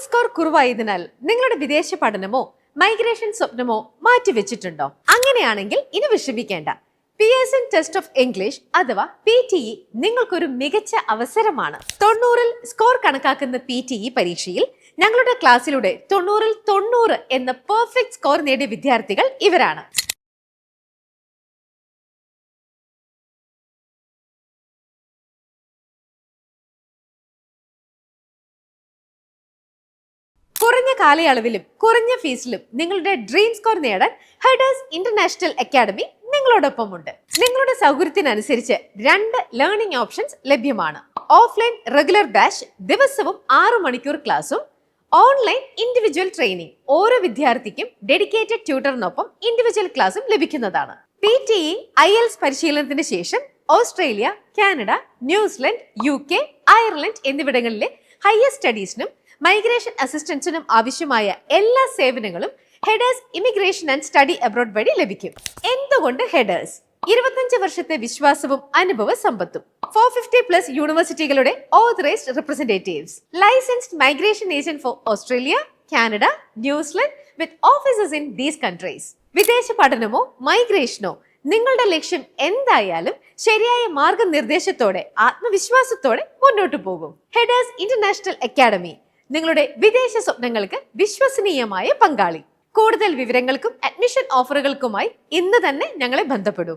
Score കുറവായതിനാൽ നിങ്ങളുടെ വിദേശ പഠനമോ മൈഗ്രേഷൻ സ്വപ്നമോ മാറ്റിവെച്ചിട്ടുണ്ടോ? അങ്ങനെയാണെങ്കിൽ ഇനി വിഷമിക്കേണ്ട. പിയേഴ്സൺ ടെസ്റ്റ് ഓഫ് ഇംഗ്ലീഷ് അഥവാ PTE നിങ്ങൾക്കൊരു മികച്ച അവസരമാണ്. 90-ൽ സ്കോർ കണക്കാക്കുന്ന PTE പരീക്ഷയിൽ ഞങ്ങളുടെ ക്ലാസ്സിലൂടെ 90-ൽ 90 എന്ന പെർഫെക്റ്റ് സ്കോർ നേടിയ വിദ്യാർത്ഥികൾ ഇവരാണ്. കുറഞ്ഞ കാലയളവിലും കുറഞ്ഞ ഫീസിലും നിങ്ങളുടെ ഡ്രീം സ്കോർ നേടാൻ ഹെഡേഴ്സ് ഇന്റർനാഷണൽ അക്കാഡമി നിങ്ങളോടൊപ്പമുണ്ട്. നിങ്ങളുടെ സൗകര്യത്തിനനുസരിച്ച് 2 ലേണിംഗ് ഓപ്ഷൻസ് ലഭ്യമാണ്. ഓഫ്ലൈൻ റെഗുലർ ബാച്ച് ദിവസവും 6 മണിക്കൂർ ക്ലാസും, ഓൺലൈൻ ഇൻഡിവിജ്വൽ ട്രെയിനിങ് ഓരോ വിദ്യാർത്ഥിക്കും ഡെഡിക്കേറ്റഡ് ട്യൂട്ടറിനൊപ്പം ഇൻഡിവിജ്വൽ ക്ലാസും ലഭിക്കുന്നതാണ്. PTE IELTS പരിശീലനത്തിന് ശേഷം Australia, Canada, New Zealand, UK, Ireland എന്നിവിടങ്ങളിലെ ഹയർ സ്റ്റഡീസിനും മൈഗ്രേഷൻ അസിസ്റ്റൻസിനും ആവശ്യമായ എല്ലാ സേവനങ്ങളും headers immigration and study abroad വഴി ലഭിക്കും. എന്തുകൊണ്ട് ഹെഡേഴ്സ്? 25 വർഷത്തെ വിശ്വാസവും അനുഭവ സമ്പത്തും, 450+ യൂണിവേഴ്സിറ്റികളുടെ authorised representatives, licensed migration agent for Australia, Canada, New Zealand with offices in these countries. വിദേശ പഠനമോ മൈഗ്രേഷനോ നിങ്ങളുടെ ലക്ഷ്യം എന്തായാലും ശരിയായ മാർഗനിർദ്ദേശത്തോടെ ആത്മവിശ്വാസത്തോടെ മുന്നോട്ട് പോകും. ഹെഡേഴ്സ് ഇന്റർനാഷണൽ അക്കാഡമി നിങ്ങളുടെ വിദേശ സ്വപ്നങ്ങൾക്ക് വിശ്വസനീയമായ പങ്കാളി. കൂടുതൽ വിവരങ്ങൾക്കും അഡ്മിഷൻ ഓഫറുകൾക്കുമായി ഇന്ന് തന്നെ ഞങ്ങളെ ബന്ധപ്പെടൂ.